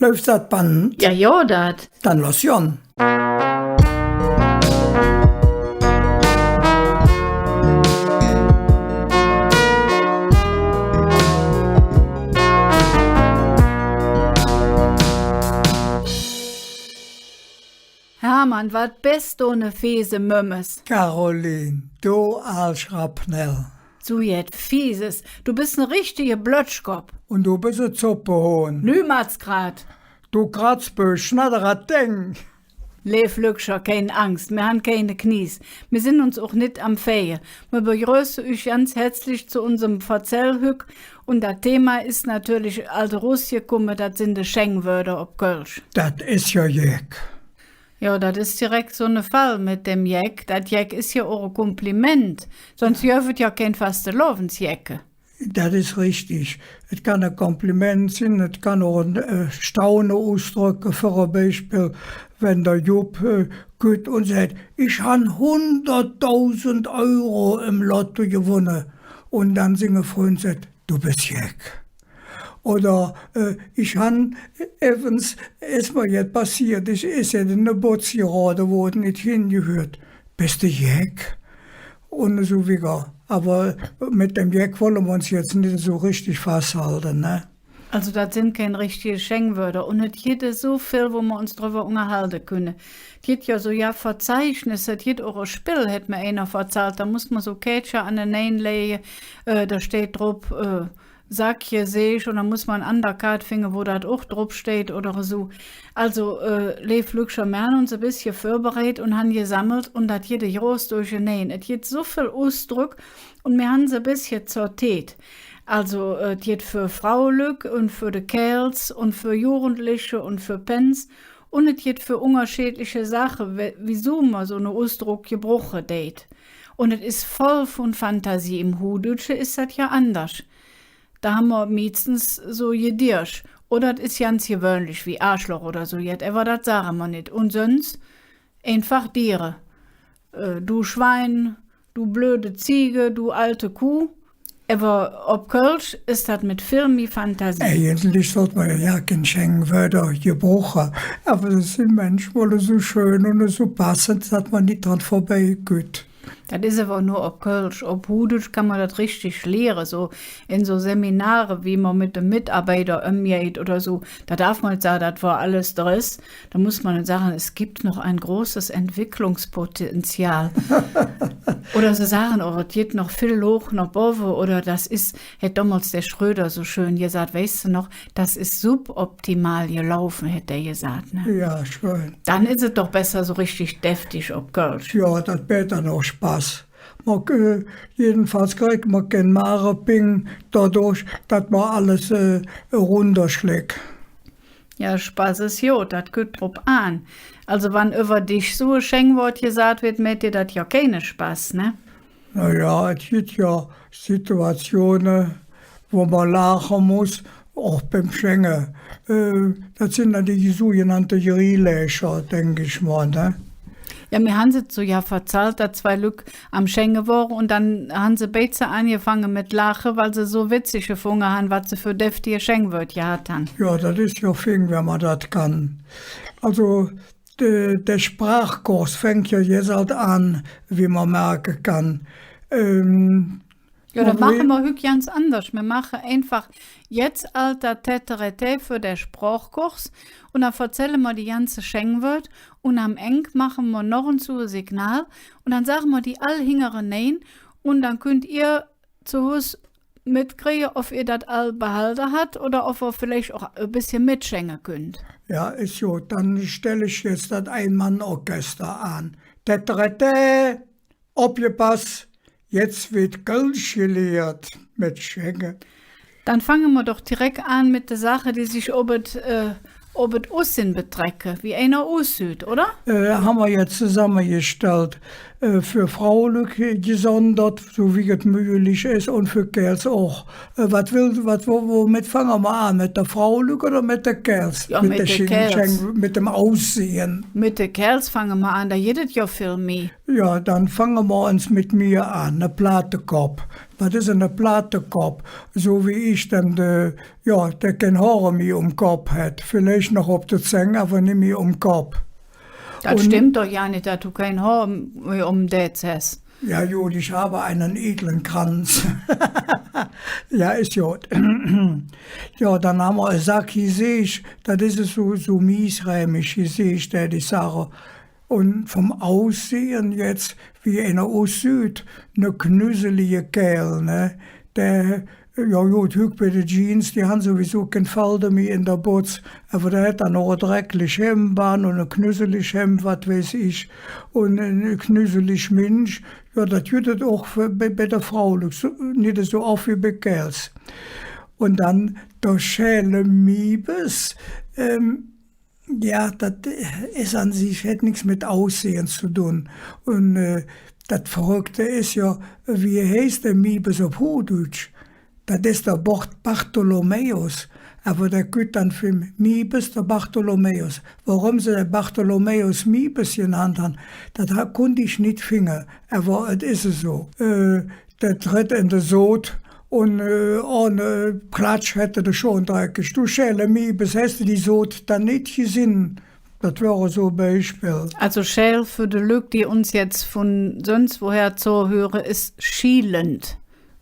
Läuft das Band? Ja, ja, dat. Dann los Jon. Hermann, wat bist du ne fiese Mümmes? Caroline, du als Schrapnell. So jet fieses, du bist ne richtige Blötschkopf. Und du bist ein Zuppehohn. Nümat's grad. Du Kratzbösch, schnatterer Ding. Lev Lückscher, keine Angst, wir haben keine Knies. Wir sind uns auch nicht am Fehe. Wir begrüßen euch ganz herzlich zu unserem Verzellhück. Und das Thema ist natürlich alte Russie gekommen, das sind die Schenkwörter ob Kölsch. Das ist ja Jeck. Ja, das ist direkt so ein Fall mit dem Jeck. Das Jeck ist ja auch ein Kompliment. Sonst dürfen ja kein Fastelovensjecke. Das ist richtig. Es kann ein Kompliment sein, es kann auch ein Staunen ausdrücken, für ein Beispiel, wenn der Jupp geht und sagt, ich habe 100.000 Euro im Lotto gewonnen. Und dann singe Freund sagt, du bist Jeck. Oder ich habe evans, ist mir jetzt passiert, ich ist ja in der Butz geraten, wo es nicht hingehört. Bist du Jeck? Und so wieder. Aber mit dem Jeck wollen wir uns jetzt nicht so richtig festhalten, ne? Also das sind keine richtigen Schenkwörter. Und es gibt so viel, wo wir uns drüber unterhalten können. Es gibt ja so Verzeichnisse, es gibt auch ein Spiel, hat mir einer erzählt. Da muss man so Kätchen an den Nähen legen, da steht drauf, Sackje sehe ich, und dann muss man ein Undercard finden, wo das auch drauf steht oder so. Also, Lev Lückscher, wir haben uns ein bisschen vorbereitet und haben gesammelt und das jede groß durchnähen. Es gibt so viel Ausdruck und wir haben sie ein bisschen sortiert. Also, es gibt für Frauenlück und für die Kerls und für Jugendliche und für Pens und es gibt für unterschiedliche Sachen, wieso man so einen Ausdruck gebrochen hat. Und es ist voll von Fantasie. Im Hudütsche ist das ja anders. Da haben wir meistens so Gedirsch. Oder das ist ganz gewöhnlich, wie Arschloch oder so. Aber das sagen wir nicht. Und sonst einfach Tiere. Du Schwein, du blöde Ziege, du alte Kuh. Aber ob Kölsch ist das mit viel mehr Fantasie. Eigentlich sollte man ja kein Schenkwörter gebrochen. Aber das sind manchmal so schön und so passend, dass man nicht dran vorbeigeht. Das ist aber nur ob Kölsch. Ob Huditsch kann man das richtig lehren, so in so Seminare, wie man mit dem Mitarbeiter umgeht oder so. Da darf man nicht sagen, das war alles Dress. Da muss man sagen, es gibt noch ein großes Entwicklungspotenzial. Oder sie sagen, oh, es geht noch viel hoch nach oben. Oder das ist, hätte damals der Schröder so schön gesagt, weißt du noch, das ist suboptimal gelaufen, hätte er gesagt. Ne? Ja, schön. Dann ist es doch besser so richtig deftig ob Kölsch. Ja, das bietet noch Spaß. Jedenfalls kriegt man kein Mareping dadurch, dass man alles runterschlägt. Ja, Spaß ist ja, das geht drauf an. Also, wenn über dich so ein Schenkwort gesagt wird, macht dir das ja keinen Spaß, ne? Naja, es gibt ja Situationen, wo man lachen muss, auch beim Schenken. Das sind dann die sogenannten Gerillächer, denke ich mal, ne? Ja, mir haben sie so ja verzahlt, da zwei Lück am Schenken waren und dann haben sie beide angefangen mit Lachen, weil sie so witzig gefunden haben, was sie für deftige Schenkwörter gehabt haben. Ja, das ist ja fing, wenn man das kann. Also, der Sprachkurs fängt ja jetzt halt an, wie man merken kann. Ja, das machen wir heute ganz anders. Wir machen einfach jetzt alter Teterete für den Sprachkurs und dann erzählen wir die ganze Schenkwort und am Ende machen wir noch ein Signal und dann sagen wir die all hingeren Nein und dann könnt ihr zu Hause mitkriegen, ob ihr das all behalten habt oder ob ihr vielleicht auch ein bisschen mitschenken könnt. Ja, ist gut. Dann stelle ich jetzt das Ein-Mann-Orchester an. Teterete, aufgepasst. Jetzt wird Kölsch gelehrt mit Schenken. Dann fangen wir doch direkt an mit der Sache, die sich ob es Aussehen betrecke, wie einer aussieht, oder? Haben wir jetzt zusammengestellt. Für Frauen gesondert, so wie es möglich ist, und für Kerls auch. Womit fangen wir an? Mit der Frau oder mit der Kerls? Ja, mit der Kerls. Mit dem Aussehen. Mit den Kerls fangen wir an, da jedet ja viel mehr. Ja, dann fangen wir uns mit mir an, eine Plattekopf. Was ist eine Plattekopf? So wie ich dann, der kein Haar mehr um Kopf hat. Vielleicht vielleicht noch auf der Zähne, aber nicht mehr um den Kopf. Das stimmt doch ja nicht, dass du kein Haar das hast. Ja, gut, ich habe einen edlen Kranz. Ja, ist gut. Ja, dann haben wir gesagt, hier sehe ich, das ist so miesräumig, hier sehe ich die Sache. Und vom Aussehen jetzt, wie einer aus Süd, ne knüselige Kerl, ne? Der, ja gut, hüg bei den Jeans, die haben sowieso kein Falten mehr in der Butz, aber der hat dann noch ein dreckliches Hemd an und ein knüseliges Hemd, was weiß ich, und ein knüseliges Mensch. Ja, das wird auch bei der Frau nicht so oft wie bei Kerls. Und dann der schäle Miebes, ja, das ist an sich, hat nichts mit Aussehen zu tun. Und das Verrückte ist ja, wie heißt der Miebes auf Hochdeutsch? Das ist der Bartholomäus. Aber der geht dann für Miebes, der Bartholomäus. Warum sie der Bartholomäus Miebes genannt haben, das konnte ich nicht finden. Aber es ist so. Der tritt in der Sod und ohne Klatsch hätte der schon dreckig. Du schäle Miebes, hast du die Sod dann nicht gesehen? Das wäre so ein Beispiel. Also Schäl für die Leute, die uns jetzt von sonst woher zuhören, ist schielend.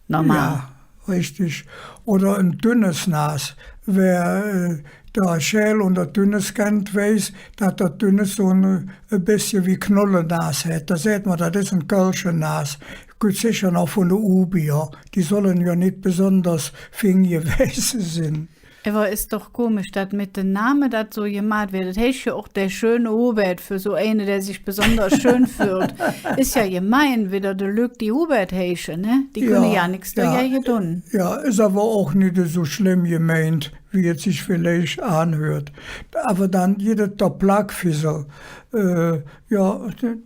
Normal. Ja, richtig. Oder ein dünnes Nas. Wer der Schäl und der Dünnes kennt, weiß, dass der Dünnes so ein bisschen wie Knollennas hat. Da sieht man, das ist ein Kölschennas. Gut sicher noch von der Ubier. Die sollen ja nicht besonders fein gewesen sein. Aber ist doch komisch, dass mit dem Namen das so gemalt wird. Das heißt ja auch der schöne Hubert für so einen, der sich besonders schön fühlt. Ist ja gemein, wieder der Lück die Hubert heißen, ne? Die können ja nichts dagegen tun. Ja, ist aber auch nicht so schlimm gemeint, wie es sich vielleicht anhört. Aber dann jeder der Plackfissel, ja,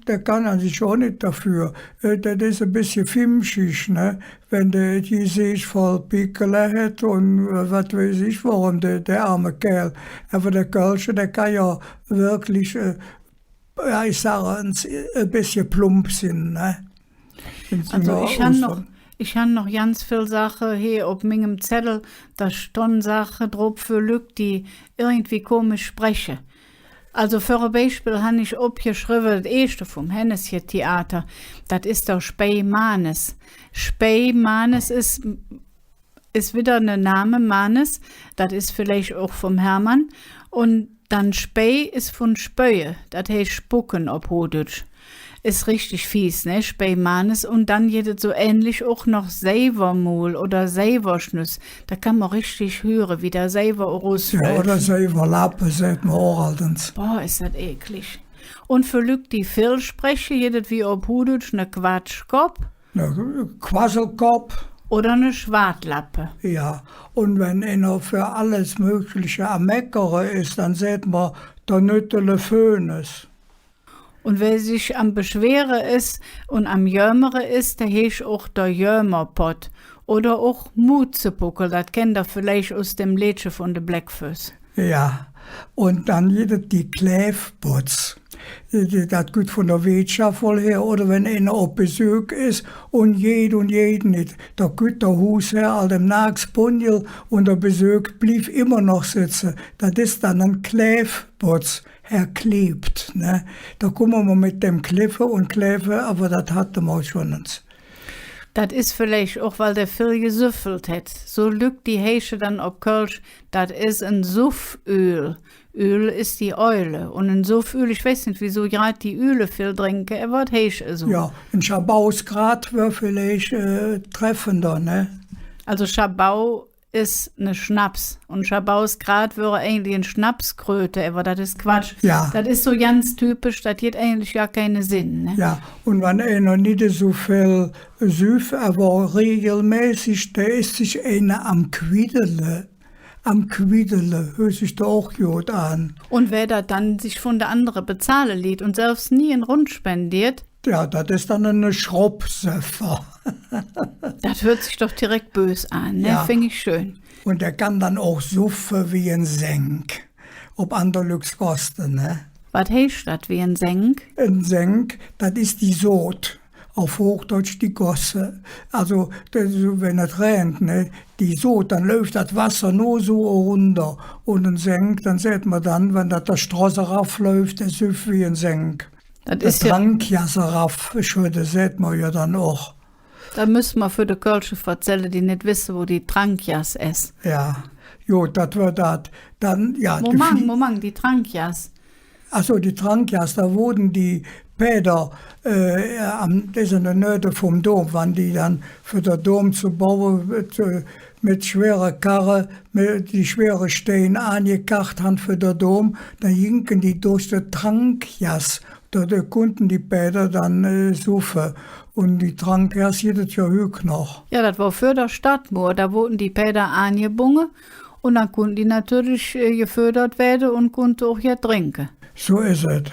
der kann an sich auch nicht dafür. Der ist ein bisschen fimschig, ne? Wenn der die sich voll Pickel hat und was weiß ich warum, der arme Kerl. Aber der Kölsche, der kann ja wirklich, ja, ich sage, ein bisschen plump sein, ne? Also ich habe noch ganz viel Sachen hier auf meinem Zettel, da stehen Sachen drauf für Leute, die irgendwie komisch sprechen. Also für ein Beispiel habe ich abgeschrieben, das erste vom Hennesje-Theater, das ist der Spey-Manes. Spey-Manes ist wieder ein Name, Manes, das ist vielleicht auch vom Hermann. Und dann Spey ist von Spöhe, das heißt Spucken auf Hochdeutsch. Ist richtig fies, ne? Speymanes. Und dann jedes so ähnlich auch noch Seivermul oder Seiverschnuss. Da kann man richtig hören, wie der Seiver rausfällt. Ja, oder Seiverlappe, sagt man auch allerdings. Boah, ist das eklig. Und für Leute, die viel sprechen, jedes wie auf Hochdeutsch ne Quatschkopf. Ne Quasselkopf. Oder eine Schwartlappe. Ja, und wenn einer für alles Mögliche am Meckere ist, dann sagt man, der Nüttele Föhnes. Und wer sich am Beschwere ist und am Jömere ist, der heißt auch der Jömerpott. Oder auch Mutzepuckel, das kennt ihr vielleicht aus dem Liedchen von den Blackfoes. Ja, und dann die Kläfputz. Das geht von der Wirtschaft voll her. Oder wenn einer auf Besuch ist und jeden nicht. Da geht der Hausherr all dem Nagsbundel und der Besuch blieb immer noch sitzen. Das ist dann ein Kläfputz. Klebt, ne? Da kommen wir mit dem Klippe, aber das hatte man schon uns. Das ist vielleicht auch, weil der viel gesüffelt hat. So lügt die Heische dann ob Kölsch, das ist ein Sufföl. Öl ist die Eule. Und ein Sufföl, ich weiß nicht, wieso gerade die Öle viel trinken, aber das heißt so. Ja, ein Schabausgrad wäre vielleicht treffender, ne? Also Schabau ist eine Schnaps. Und Schabausgrad wäre eigentlich ein Schnapskröte, aber das ist Quatsch. Ja. Das ist so ganz typisch, das hat eigentlich ja keinen Sinn. Ne? Ja, und wenn einer nicht so viel süff, aber regelmäßig, der ist sich einer am Quiddele. Hört sich da auch gut an. Und wer da dann sich von der anderen bezahlen lässt und selbst nie einen Rund spendiert, ja, das ist dann eine Schraubsöffer. Das hört sich doch direkt böse an, ne? Ja. Finde ich schön. Und der kann dann auch suffen wie ein Senk. Ob anderlüks kosten, ne? Was heißt das wie ein Senk? Ein Senk, das ist die Sod. auf Hochdeutsch die Gosse. Also wenn es regnet, ne, die so, dann läuft das Wasser nur so runter und ein Senk, dann sieht man dann, wenn das der Straße raufläuft, das ist wie ein Senk. Das Der ist ja, Trankjasse rauf, das sieht man ja dann auch. da müssen wir für die Kölsche erzählen, die nicht wissen, wo die Trankjas ist. Ja, jo, das wird das. Dann, ja, Moment, die Trankjas. also die Trankjas, da wurden die Bäder das ist in der Nähe vom Dom, waren die dann für den Dom zu bauen mit schweren Karre, mit die schweren Steine angekacht haben für den Dom, dann gingen die durch die Trankjas. Da konnten die Bäder dann suchen. Und die Trankjas jedes Jahr hoch noch. Ja, das war für der Stadtmauer, da wurden die Bäder angebunden und dann konnten die natürlich gefördert werden und konnten auch hier trinken. So ist es.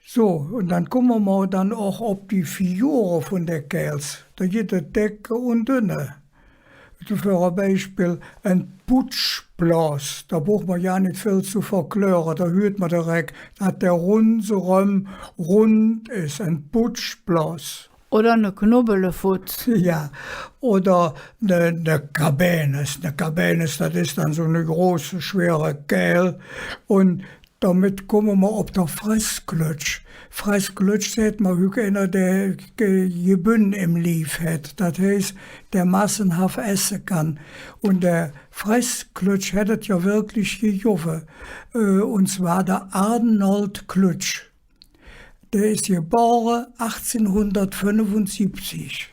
So, und dann kommen wir dann auch auf die Figuren von der Kerls. Da gibt es Decke und Dünne. Für ein Beispiel ein Putschblas. Da braucht man ja nicht viel zu verklären. Da hört man direkt, dass der Rundrum rund ist. Ein Putschblas. Oder eine Knubbelefutz. Ja, oder eine Kabenes. Eine Kabenes, das ist dann so eine große, schwere Kehl. Und damit kommen wir auf der Fressklötsch. Fressklötsch sieht man, wie einer, der Gebünn im Lief hat. Das heißt, der massenhaft essen kann. Und der Fressklötsch hätte ja wirklich gejoffen. Und zwar der Arnold Klötsch. Der ist geboren 1875.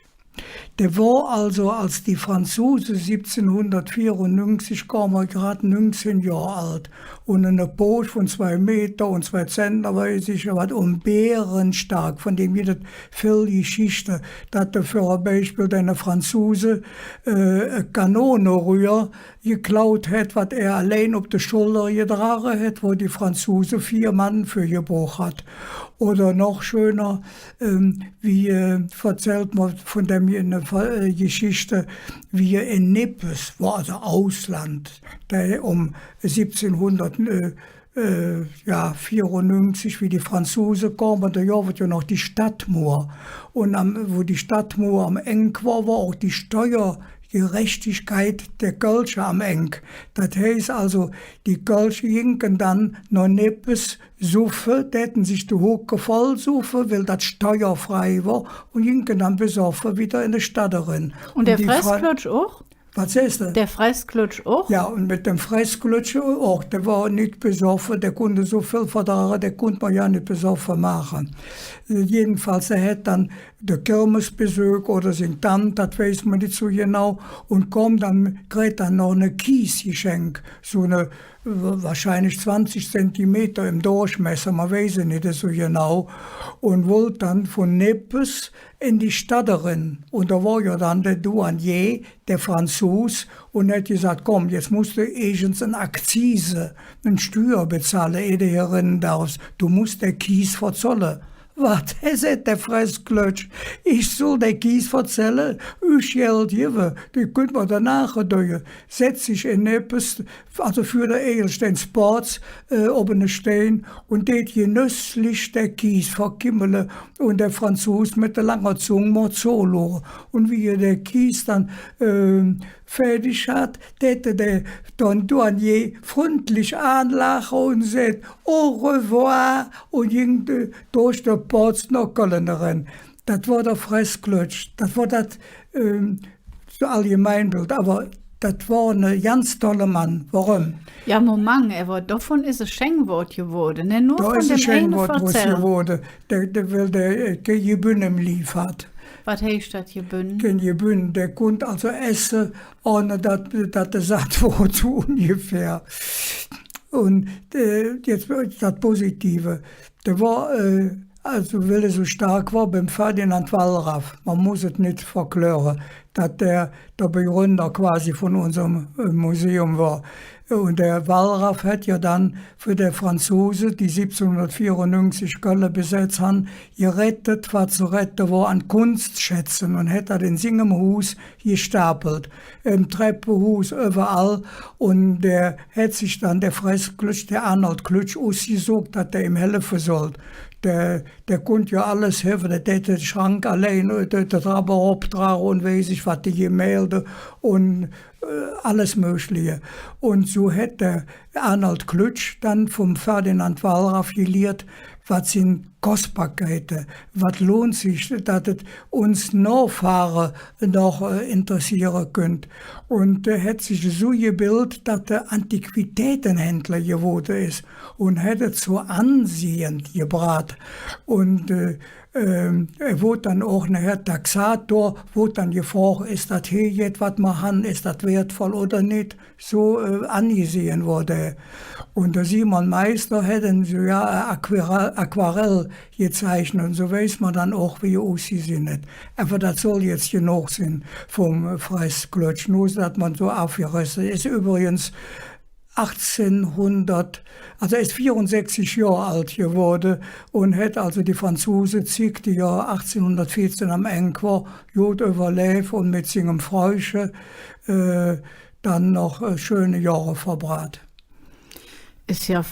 Der war also, als die Franzosen 1794 kamen, gerade 19 Jahre alt. Und eine Boot von 2 Meter und 2 Zentner, weiß ich was, und bärenstark, von dem gibt es viel Geschichte, dass der für ein Beispiel der Franzose eine Kanonenrühr geklaut hat, was er allein auf der Schulter getragen hat, wo die Franzose 4 Mann für gebraucht hat. Oder noch schöner, wie erzählt man von der Geschichte, wie in Nippes, war also Ausland, der um 1794, wie die Franzosen kamen, da war ja noch die Stadtmauer. Und wo die Stadtmauer am eng war auch die Steuergerechtigkeit der Kölsche am eng. Das heißt also, die Kölsche gingen dann noch Nippes suffen, täten sich die Hoke voll suffen, weil das steuerfrei war, und gingen dann besoffen wieder in die Stadt rein. Und der Fressklötsch auch? Was ist das? Der Fressklötsch auch? Ja, und mit dem Fressklötsch auch. Der war nicht besoffen, der konnte so viel vertragen, der konnte man ja nicht besoffen machen. Jedenfalls, er hat dann den Kirmesbesuch oder seine Tante, das weiß man nicht so genau, und kriegt dann noch eine Kiesgeschenk, so eine wahrscheinlich 20 Zentimeter im Durchmesser, man weiß es nicht so genau, und wollte dann von Nippes in die Stadt rein. Und da war ja dann der Douanier, der Franzose, und hat gesagt, komm, jetzt musst du irgendeine eine Akzise, eine Steuer bezahlen, ehe du hier rein darfst. Du musst der Kies verzollen. Was ist der Fressklötsch? Ich soll der Kies verzählen? Ich Geld geben, die könnt man danach tun. Setz sich in etwas, also für den Edelstein Sports, auf einen Stein, und det genüsslich der Kies verkimmeln, und der Franzose mit der langen Zunge Mozzolo. Und wie der Kies dann fertig hat, hätte der Douanier freundlich anlachen und sagt au revoir und ging durch den Porz nach Köln rein. Das war der Fressklötsch, das war das so Allgemeinbild, aber das war ein ganz toller Mann. Warum? Ja, Moment, aber davon ist ein Schenkwort geworden, ne? Nur Da von ist ein dem einen Schenkwort, was Verzell. geworden, weil der Gebünn im Lief hat. Was heißt das Gebünn? Kein Gebünn, der konnte also essen, ohne dass er satt wurde, so ungefähr. Und jetzt das Positive. Der war, also weil er so stark war, beim Ferdinand Wallraff, man muss es nicht verklären, dass der Begründer quasi von unserem Museum war. Und der Wallraff hat ja dann für die Franzosen, die 1794 Köln besetzt haben, gerettet, was zu retten war an Kunstschätzen, und hat das in Singemhus gestapelt, im Treppenhaus, überall. Und der hat sich dann, der Fressklötsch, der Arnold Klötsch, ausgesucht, dass der ihm helfen soll. der konnte ja alles helfen, der hätte den Schrank allein, der Traber abtragen und weiß ich was, die Gemälde und alles Mögliche. Und so hätte Arnold Klütsch dann vom Ferdinand Wallraff gelehrt, was sind Kostbarkeiten, was lohnt sich, dass es uns Nachfahren noch interessieren könnte. Und er hat sich so gebildet, dass der Antiquitätenhändler geworden ist und hat es so ansehend gebracht. Und er wurde dann auch nachher Taxator, wurde dann gefragt, ist das hier jetzt, was wir haben, ist das wertvoll oder nicht, so angesehen wurde. Und der Simon Meister hat dann so ja Aquarell gezeichnet und so weiß man dann auch, wie aussehen hat. Aber das soll jetzt genug sein vom Freies-Klötsch, nur dass man so aufgerissen ist. Übrigens 1800, also er ist 64 Jahre alt geworden und hat also die Franzosen Krieg, die ja 1814 am Ende war, gut überlebt und mit seinem Freuchen dann noch schöne Jahre verbracht. Ist ja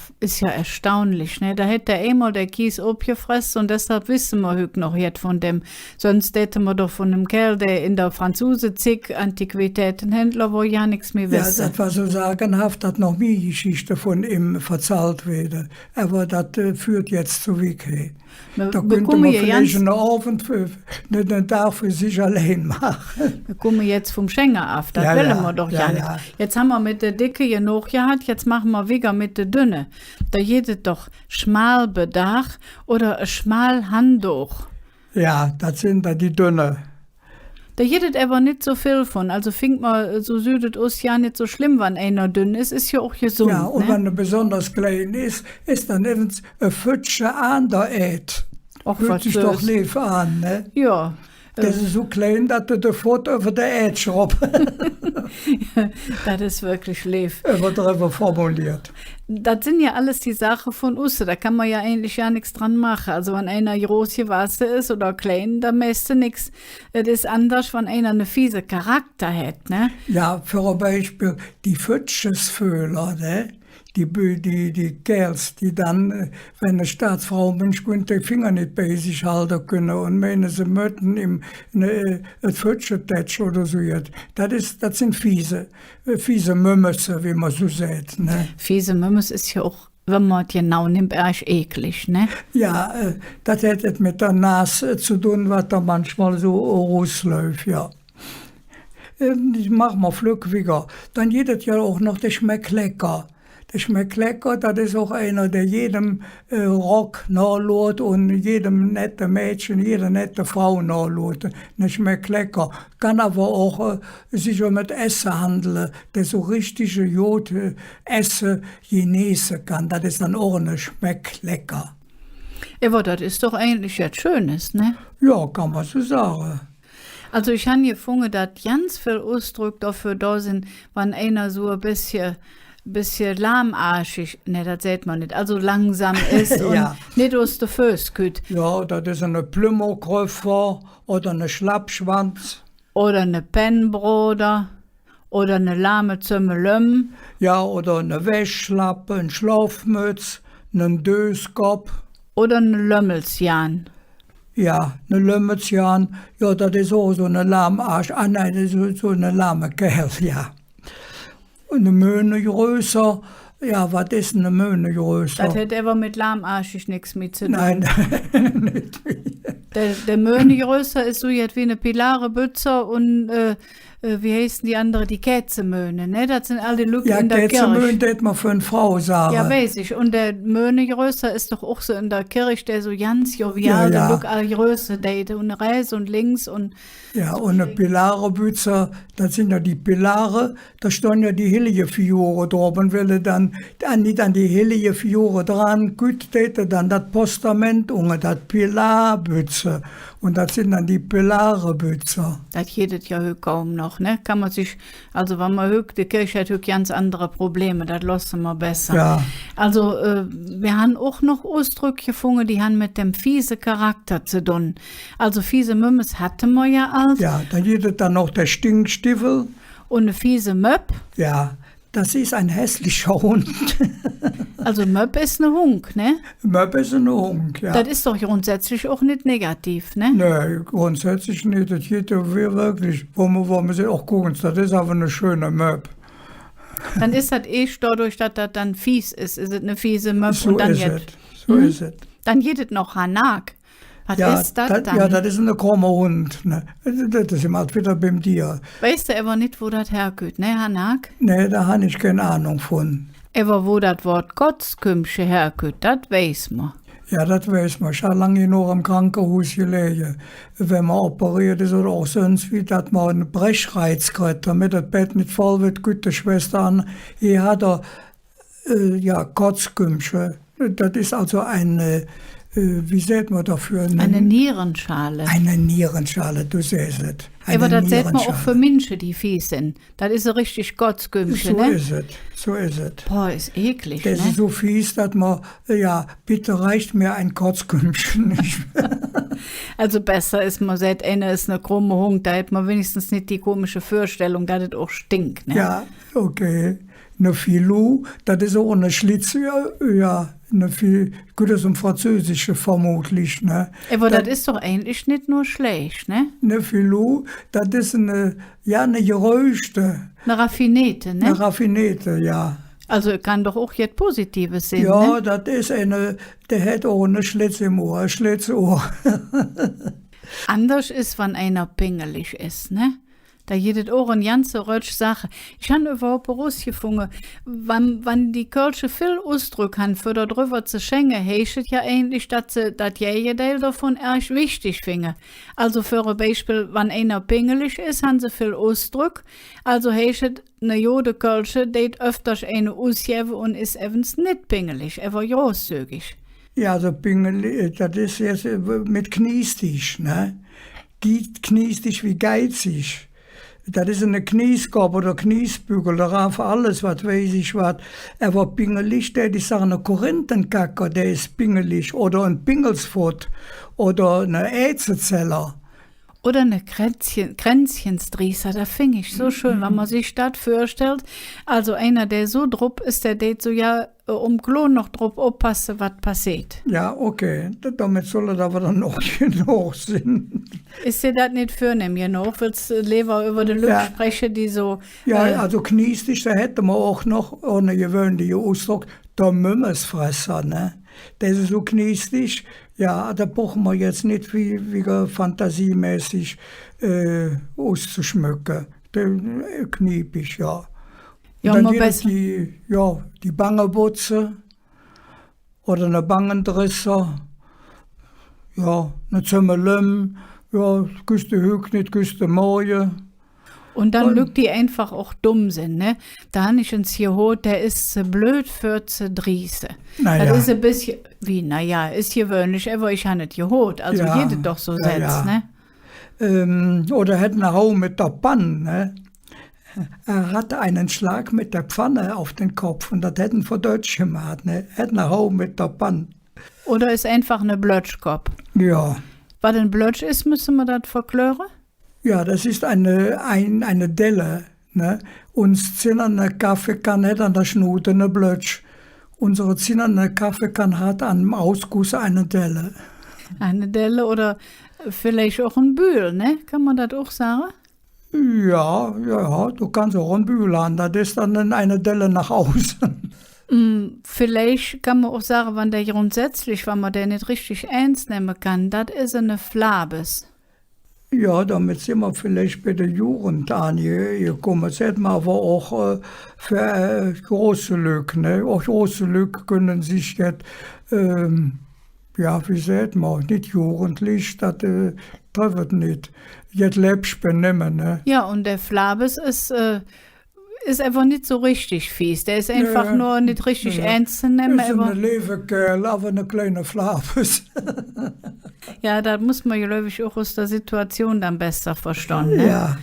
erstaunlich, ne? Da hätte einmal der Kies abgefressen und deshalb wissen wir heute noch jetzt von dem. Sonst hätten wir doch von dem Kerl, der in der Franzose zig Antiquitätenhändler, wo ja nichts mehr wissen. Ja, das war so sagenhaft, dass noch mehr Geschichte von ihm verzahlt wird. Aber das führt jetzt zu weit. Da könnte man vielleicht einen Abend, einen Tag für sich allein machen. Wir kommen jetzt vom Schengen auf, das wollen wir doch ja nicht. Ja. Jetzt haben wir mit der Dicke genug gehabt, jetzt machen wir wieder mit der Dünne. Da jedet doch Schmalbedach oder ein Schmalhandtuch. Ja, das sind da die Dünne. Da jedet aber nicht so viel von. Also findet man, so südet uns ja nicht so schlimm, wenn einer dünn ist. Ist ja auch gesund. Ja, und ne? wenn er besonders klein ist dann eben ein Fütsche an der Ed. Hört sich doch lieb an, ne? Ja. Das ist so klein, dass du den Foto über der Ed schraubst. Das ist wirklich lieb. Übertrieben formuliert. Das sind ja alles die Sachen von uns. Da kann man ja eigentlich ja nichts dran machen. Also wenn einer groß gewachsen ist oder klein, da messt du nichts. Das ist anders, wenn einer einen fiese Charakter hat, ne? Ja, für ein Beispiel die Fütschesvögler, ne? Die Kerls, die dann, wenn eine Staatsfrau Mensch die Finger nicht bei sich halten können und meinen, sie möchten ihm ein Fütschetätsch oder so. Das sind fiese Mümmese, wie man so sagt. Ne? Fiese Mümmes ist ja auch, wenn man die genau nimmt, echt eklig, ne? Ja, das hat mit der Nase zu tun, was da manchmal so rausläuft, ja. Ich mach mal flück wieder. Dann jedes ja auch noch, der schmeckt lecker. Der schmeckt lecker, das ist auch einer, der jedem Rock nachlässt und jedem netten Mädchen, jeder nette Frau nachlässt. Der schmeckt lecker. Kann aber auch sicher mit Essen handeln, der so richtige Jote Essen genießen kann. Das ist dann auch ein schmeckt lecker. Aber das ist doch eigentlich jetzt Schönes, ne? Ja, kann man so sagen. Also ich habe gefunden, dass ganz viel Ausdruck dafür da sind, wenn einer so ein bisschen lahmarschig, ne, das sieht man nicht, also langsam ist und ja. Nicht aus der Füße geht. Ja, das ist eine Plümmergröffer oder eine Schlappschwanz. Oder eine Pennbroder oder eine lahme Zümmelüm. Ja, oder eine Wäschlappe, ein Schlafmütz, einen Döskopf. Oder eine Lömmelsjan. Ja, eine Lömmelsjan, ja, das ist auch so eine lahmarsch, nein, das ist so eine lahme Kerl, ja. Und eine Möhne größer, ja, was ist eine Möhne größer? Das hat aber mit lahmarschig nichts mit zu tun. Nein, nicht mehr. Der Möhne größer ist so jetzt wie eine Pilarebützer und wie heißen die andere, die Kätzemöhne, ne? Das sind alle Lücken in der Kirche. Ja, Kätzemöhne, das man für eine Frau sagen. Ja, weiß ich. Und der Möhne größer ist doch auch so in der Kirche, der so ganz jovial, der Lück all größer, der und rechts und links und... Ja, und eine Pilarebützer, das sind ja die Pilare, da stehen ja die Hilligefiguren drauf. Und wenn dann nicht an die Hilligefiguren dran gut täte, dann das Postament und das Pilarbützer. Und das sind dann die Pilarebützer. Das geht ja kaum noch, ne? Kann man sich, also wenn man hört, die Kirche hat ganz andere Probleme, das lassen wir besser. Ja. Also wir haben auch noch Ausdrücke gefunden, die haben mit dem fiese Charakter zu tun. Also fiese Mümmes hatten wir ja als. Ja, dann geht dann noch der Stinkstiefel. Und eine fiese Möpp. Ja, das ist ein hässlicher Hund. Also Möb ist ne Hunk, ne? Möb ist ein Hund, ja. Das ist doch grundsätzlich auch nicht negativ, ne? Nee, grundsätzlich nicht. Das geht ja wirklich, wo man sich auch gucken, das ist aber eine schöne Möb. Dann ist das dadurch, dass das dann fies ist. Ist es eine fiese Möb So und dann ist jetzt. es. So ist es. Dann geht es noch Hanak. Was Ja, ist das dann? ja, das ist ein krummer Hund. Ne? Das ist immer wieder beim Tier. Weißt du aber nicht, wo das herkommt, ne, Hanak? Nee, da habe ich keine Ahnung von. Aber wo das Wort Kotzkümmsche herkommt, das weiß man. Ja, das weiß man. Ich habe lange genug im Krankenhaus gelegen. Wenn man operiert ist oder auch sonst wie, dass man einen Brechreiz kriegt, damit das Bett nicht voll wird. Gute Schwester an, hier hat ja, Kotzkümmsche. Das ist also eine, wie sagt man dafür? Eine Nierenschale. Eine Nierenschale, du siehst es. Aber das sieht man auch für Menschen, die fies sind. Das ist so richtig Kotzkümmsche, So ne? ist es, so ist es. Boah, ist eklig, Das ne? ist so fies, dass man, ja, bitte reicht mir ein Kotzkümmchen nicht. Also besser ist, man sagt, einer ist eine krumme Hund, da hat man wenigstens nicht die komische Vorstellung, dass das auch stinkt, ne? Ja, okay. Eine Filou, das ist auch eine Schlitz, ja, eine viel, gut, das ist ein Französische vermutlich, ne? Aber das ist doch eigentlich nicht nur schlecht, ne? Eine Filou, das ist eine, ja, eine geräuschte, Eine Raffinete, ne? eine Raffinete, ja. Also kann doch auch jetzt Positives sein, Ja, ne? das ist eine, der hat auch eine Schlitz im Ohr, ein Schlitzohr. Anders ist, wenn einer pingelig ist, ne? Da geht auch eine ganze Rötsch Sache. Ich habe überhaupt herausgefunden, wenn die Kölsche viel Ausdruck haben, für darüber zu schenken, heißt es ja eigentlich, dass sie das Teil davon erst wichtig finden. Also für ein Beispiel, wenn einer pingelig ist, haben sie viel Ausdruck. Also heißt es, eine Jode Kölsche, die öfters eine ausgeben und ist evens nicht pingelig, aber großzügig. Ja, also Pingel, das ist jetzt mit kniestig, ne? Kniestig wie geizig. Das ist eine Knieskopf oder Kniesbügel, darauf alles, was weiß ich was. Aber pingelig, der ist auch eine Korinthenkacker, der ist pingelig. Oder ein Pingelsfurt oder eine Ätzezeller. Oder eine Kränzchenstrießer, da finde ich so schön, wenn man sich das vorstellt. Also einer, der so drupp ist, der so ja Klo noch drupp aufpassen, was passiert. Ja, okay, damit soll es aber dann noch genug sein. Ist dir das nicht vornehm genug? Willst du lieber über die Leute sprechen, die so... Ja, also kniestig, da hätte man auch noch ohne gewöhnlichen Ausdruck, der Mümmesfresser, ne? Der ist so kniestig, ja, da brauchen wir jetzt nicht wie fantasiemäßig auszuschmücken. Der kniepig, ja. Ja, und mal dann besser. die Bangebutze oder eine Bangendresser, ja, eine Zimmerlem, ja, küste Hück nicht, küste Moje. Und dann lügt die einfach auch dumm sind, ne? Da habe ich uns hier geholt, der ist zu blöd für zu Driese. Naja. Das ist ein bisschen, ist gewöhnlich, aber ich habe nicht geholt. Also Ja, jede doch so ja, setzt, ja. ne? Oder hat eine Hau mit der Pfanne, ne? Er hatte einen Schlag mit der Pfanne auf den Kopf und das hätten wir Deutsch gemacht, ne? Er hat eine Hau mit der Pfanne. Oder ist einfach eine Blötschkopf. Ja. Was ein Blötsch ist, müssen wir das verklären? Ja, das ist eine Delle, ne? Uns zinnerne Kaffeekanne hat an der Schnute eine Blötsch. Unsere zinnerne Kaffeekanne hat an dem Ausguss eine Delle. Eine Delle oder vielleicht auch ein Bühl, ne? Kann man das auch sagen? Ja, du kannst auch einen Bühl haben, das ist dann eine Delle nach außen. Vielleicht kann man auch sagen, wenn der grundsätzlich, wenn man den nicht richtig ernst nehmen kann, das ist eine Flabes. Ja, damit sind wir vielleicht bei der Jugend angekommen. Das hätten wir aber auch für große Leute, ne? Auch große Leute können sich jetzt, ja, wie sagt man, nicht jugendlich, das trifft nicht. Jetzt lebst du nehmen, ne? Ja, und der Flabes ist einfach nicht so richtig fies. Der ist einfach nur nicht richtig ernst zu nehmen. Das ist Aber ein Lebekerl, aber eine kleine Flabes. ja, da muss man, glaube ich, auch aus der Situation dann besser verstehen. Ne? Ja.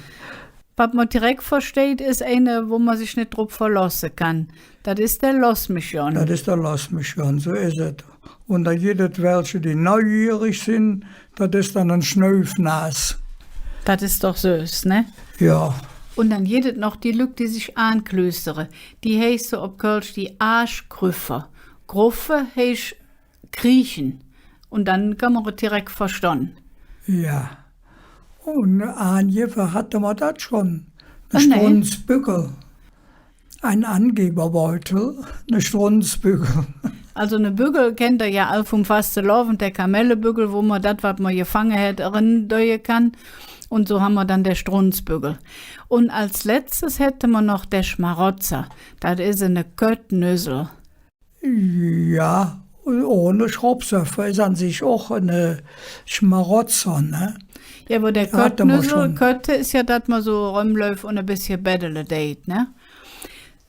Was man direkt versteht, ist eine, wo man sich nicht drauf verlassen kann. Das ist der Lass mich schon. Das ist der Lass mich schon, so ist es. Und da jedes welche, die neugierig sind, das ist dann ein Schnöfnas. Das ist doch süß, ne? Ja, Und dann jedet noch die Lück, die sich anklöstere. Die heißt so ob Kölsch die Arschgrüffer. Gruffe heißt kriechen. Und dann kann man es direkt verstanden. Ja. Und Anjefer hatte man das schon. Ah, Ein nee. Strunzbügel. Ein Angeberbeutel, eine Strunzbügel. Also eine Bügel kennt ihr ja all vom Fastelof und der Kamellebügel, wo man das, was man gefangen hat, rein kann. Und so haben wir dann der Strunzbügel. Und als letztes hätte man noch der Schmarotzer. Das ist eine Köttnüssel. Ja, und ohne Schraubsöffer ist an sich auch eine Schmarotzer, ne? Ja, aber der Hatte man Köttnüssel, schon. Kötte ist ja, dass man so rumläuft und ein bisschen beddele date, ne?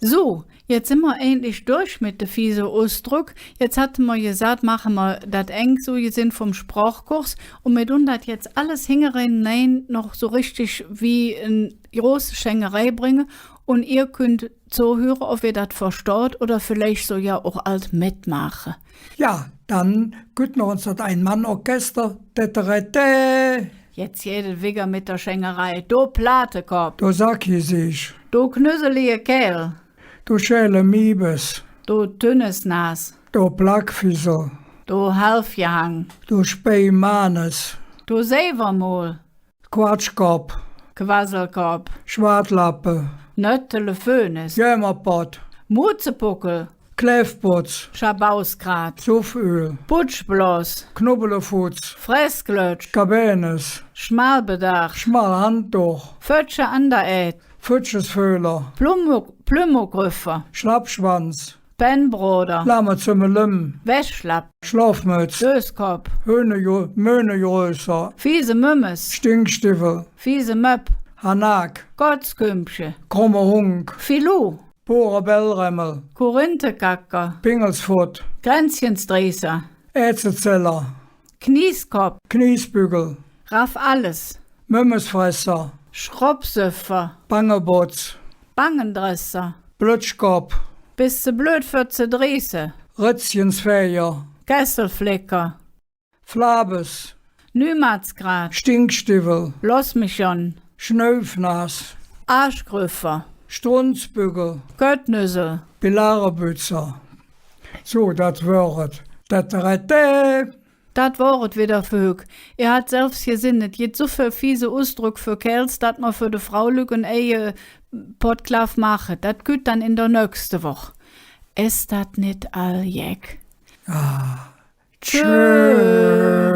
So, jetzt sind wir endlich durch mit der fiese Ausdruck. Jetzt hatten wir gesagt, machen wir das eng so, wir sind vom Sprachkurs und mit uns das jetzt alles hingerein, nein, noch so richtig wie eine große Schengerei bringen und ihr könnt zuhören, ob ihr das versteht oder vielleicht so ja auch alt mitmachen. Ja, dann könnten wir uns das Ein-Mann-Orchester, Teterete, Jetzt jede Wigger mit der Schengerei. Du Platekopf, du sag ich sich, du knüsselige Kerl, du schäle Miebes, du dünnes Nas, du Plackfiesel, du Halfjahang, du Speimanes, du Severmol, Quatschkopf, Quasselkopf, Schwartlappe, Nöttele Föhnes, Jämmerpott, Mutzepuckel, Kleffputz, Schabausgrat, Sufföl, Putschbloss, Knubbelefutz, Fressglötsch, Kabenes, Schmalbedach, Schmalhandtuch, Fötsche Anderät, Fütschesföhler, Plümogrüffer, Schlappschwanz, Pennbroder, Lammerzimmerlim, Wäschlapp, Schlafmütz, Döskopf, Möhnegrößer, fiese Mümmes, Stinkstiefel, fiese Möpp, Hanak, Gottskümpsche, krummer Hunk, Filou, Bohrer Bellremmel, Korinthekacker, Pingelsfurt, Kränzchenstreßer, Ätzelzeller, Knieskopf, Kniesbügel, Raff alles, Mümmesfresser, Schroppsöffer, Bangebotz, Bangendresser, Blötschkopf, bist du blöd für zu drieße, Ritzchensfäger, Kesselflicker, Flabes, Nümatzgrad, Stinkstiefel, Los mich schon, Schnöfnas, Arschgrüffer, Strunzbügel, Göttnüssel, Pilarebützer. So, das Wort. Teterete. dat woret wieder füg. Er hat selbst gesinnet, jet so viel fiese Ausdruck für Kerls, dat man für de Frau lügen Podklav mache. Dat güt dann in der nächste Woche. Ist dat nit all jeck? Tschö.